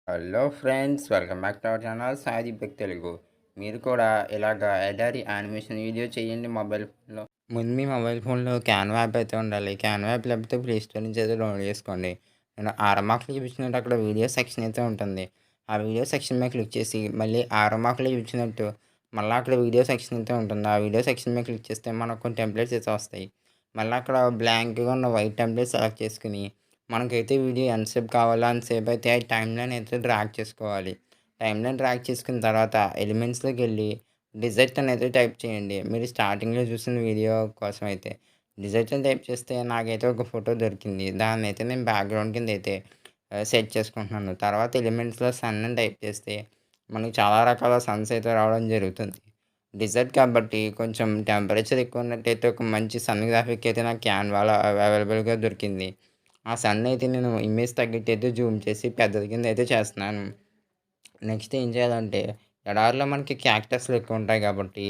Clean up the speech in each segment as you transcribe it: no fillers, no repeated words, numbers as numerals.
Hello friends, welcome back to our channel Sai బెక్ తెలుగు. మీరు కూడా ఇలాగా ఎడారి యానిమేషన్ వీడియో చేయండి మొబైల్ ఫోన్లో. ముందు మీ మొబైల్ ఫోన్లో క్యాన్వా యాప్ అయితే ఉండాలి. క్యాన్వా యాప్ లేకపోతే ప్లే స్టోర్ నుంచి అయితే డౌన్లోడ్ చేసుకోండి. నేను ఆరో మార్కులు చూపించినట్టు అక్కడ వీడియో సెక్షన్ అయితే ఉంటుంది. ఆ వీడియో సెక్షన్ మీద క్లిక్ చేసి మళ్ళీ ఆరో మార్కులు చూపించినట్టు మళ్ళీ అక్కడ వీడియో సెక్షన్ అయితే ఉంటుంది. ఆ వీడియో సెక్షన్ మీద క్లిక్ చేస్తే మనకు కొన్ని టెంప్లెట్స్ అయితే వస్తాయి. మళ్ళీ అక్కడ బ్లాంక్గా ఉన్న వైట్ టెంప్లెట్ సెలెక్ట్ చేసుకుని మనకైతే వీడియో ఎంతసేపు కావాలో అంతసేపు అయితే టైమ్ లైన్ అయితే డ్రాగ్ చేసుకోవాలి. టైమ్ లైన్ డ్రాగ్ చేసుకున్న తర్వాత ఎలిమెంట్స్‌లోకి వెళ్ళి డిజైట్ అనేది టైప్ చేయండి. మీరు స్టార్టింగ్‌లో చూసిన వీడియో కోసం అయితే డిజైట్ అని టైప్ చేస్తే నాకైతే ఒక ఫోటో దొరికింది. దాన్నైతే నేను బ్యాక్‌గ్రౌండ్ కింద అయితే సెట్ చేసుకుంటున్నాను. తర్వాత ఎలిమెంట్స్‌లో సన్ అని టైప్ చేస్తే మనకు చాలా రకాల సన్స్ అయితే రావడం జరుగుతుంది. డిజర్ట్ కాబట్టి కొంచెం టెంపరేచర్ ఎక్కువ ఉన్నట్టయితే ఒక మంచి సన్ గ్రాఫిక్ అయితే నాకు క్యాన్వాలో అవైలబుల్‌గా దొరికింది. ఆ సన్ అయితే నేను ఇమేజ్ తగ్గట్టయితే జూమ్ చేసి పెద్దది కింద అయితే చేస్తున్నాను. నెక్స్ట్ ఏం చేయాలంటే ఎడారిలో మనకి క్యాక్టస్‌లు ఎక్కువ ఉంటాయి కాబట్టి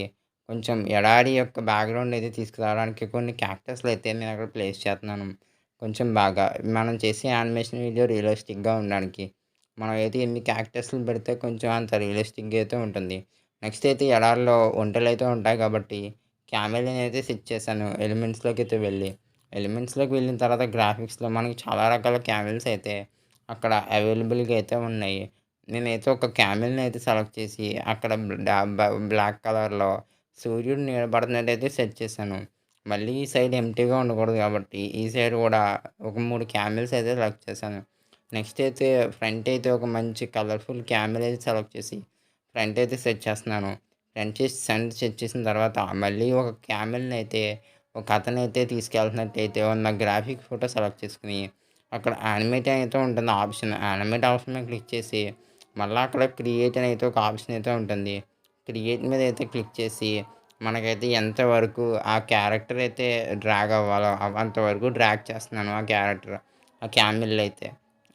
కొంచెం ఎడారి యొక్క బ్యాక్‌గ్రౌండ్ అయితే తీసుకురావడానికి కొన్ని క్యాక్టస్‌లు అయితే నేను అక్కడ ప్లేస్ చేస్తున్నాను. కొంచెం బాగా మనం చేసే యానిమేషన్ వీడియో రియలిస్టిక్‌గా ఉండడానికి. మనం అయితే ఎన్ని క్యాక్టస్‌లు పెడితే కొంచెం అంత రియలిస్టిక్‌గా అయితే ఉంటుంది. నెక్స్ట్ అయితే ఎడారిలో ఒంటెలైతే ఉంటాయి కాబట్టి క్యామెల్‌ని అయితే సెట్ చేశాను ఎలిమెంట్స్‌లోకి అయితే వెళ్ళి. ఎలిమెంట్స్‌లోకి వెళ్ళిన తర్వాత గ్రాఫిక్స్‌లో మనకి చాలా రకాల క్యామెల్స్ అయితే అక్కడ అవైలబుల్‌గా అయితే ఉన్నాయి. నేనైతే ఒక క్యామెల్‌ని అయితే సెలెక్ట్ చేసి అక్కడ బ్లాక్ కలర్‌లో సూర్యుడు నీడ పడుతున్నట్టయితే సెట్ చేశాను. మళ్ళీ ఈ సైడ్ ఎంప్టీగా ఉండకూడదు కాబట్టి ఈ సైడ్ కూడా ఒక 3 క్యామెల్స్ అయితే సెలెక్ట్ చేశాను. నెక్స్ట్ అయితే ఫ్రంట్ అయితే ఒక మంచి కలర్‌ఫుల్ క్యామెల్ అయితే సెలెక్ట్ చేసి ఫ్రంట్ అయితే సెట్ చేస్తున్నాను. ఫ్రంట్ సెట్ చేసిన తర్వాత మళ్ళీ ఒక క్యామెల్‌ని అయితే ఒక అతనైతే తీసుకెళ్తున్నట్టయితే ఉన్న గ్రాఫిక్ ఫోటో సెలెక్ట్ చేసుకొని అక్కడ యానిమేట్ అయితే ఉంటుంది ఆప్షన్. యానిమేట్ ఆప్షన్ మీద క్లిక్ చేసి మళ్ళీ అక్కడ క్రియేట్ అని అయితే ఒక ఆప్షన్ అయితే ఉంటుంది. క్రియేట్ మీద అయితే క్లిక్ చేసి మనకైతే ఎంతవరకు ఆ క్యారెక్టర్ అయితే డ్రాగ్ అవ్వాలో అంతవరకు డ్రాగ్ చేస్తున్నాను ఆ క్యారెక్టర్. ఆ క్యామెల్ అయితే.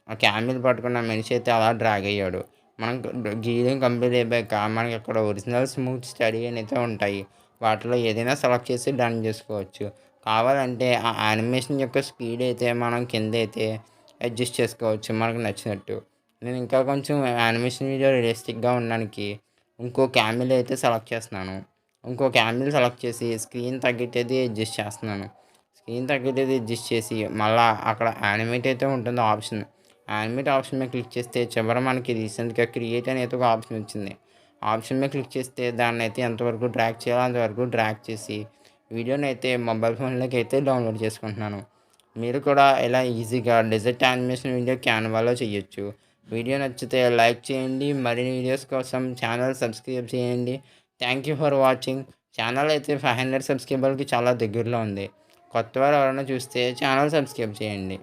ఆ క్యామెల్ పట్టుకున్న మనిషి అయితే అలా డ్రాగ్ అయ్యాడు. మనం గీయడం కంప్లీట్ అయిపోయాక మనకి అక్కడ ఒరిజినల్ స్మూత్ స్టడీ అని అయితే ఉంటాయి. వాటిలో ఏదైనా సెలెక్ట్ చేసి డన్ చేసుకోవచ్చు. కావాలంటే ఆ యానిమేషన్ యొక్క స్పీడ్ అయితే మనం కిందైతే అడ్జస్ట్ చేసుకోవచ్చు మనకు నచ్చినట్టు. నేను ఇంకా కొంచెం యానిమేషన్ వీడియో రియలిస్టిక్‌గా ఉండడానికి ఇంకో క్యామెల్ అయితే సెలెక్ట్ చేస్తున్నాను. ఇంకో క్యామెల్ సెలెక్ట్ చేసి స్క్రీన్ తగ్గట్టయితే అడ్జస్ట్ చేస్తున్నాను. స్క్రీన్ తగ్గట్టయితే అడ్జస్ట్ చేసి మళ్ళా అక్కడ యానిమేట్ అయితే ఉంటుంది ఆప్షన్. యానిమేట్ ఆప్షన్ మీద క్లిక్ చేస్తే చివర మనకి రీసెంట్‌గా క్రియేట్ అని అయితే ఒక ఆప్షన్ వచ్చింది. ఆప్షన్ మీద క్లిక్ చేస్తే దాన్నైతే ఎంతవరకు డ్రాగ్ చేయాలో అంతవరకు డ్రాగ్ చేసి వీడియోనైతే మొబైల్ ఫోన్‌లోకి అయితే డౌన్లోడ్ చేసుకుంటున్నాను. మీరు కూడా ఇలా ఈజీగా డెజర్ట్ యానిమేషన్ వీడియో క్యాన్వాలో చేయొచ్చు. వీడియో నచ్చితే లైక్ చేయండి. మరిన్ని వీడియోస్ కోసం ఛానల్ సబ్స్క్రైబ్ చేయండి. Thank you for watching. Channel అయితే 500 సబ్స్క్రైబర్‌కి చాలా దగ్గరలో ఉంది. కొత్తవారు ఎవరైనా చూస్తే ఛానల్ సబ్స్క్రైబ్ చేయండి.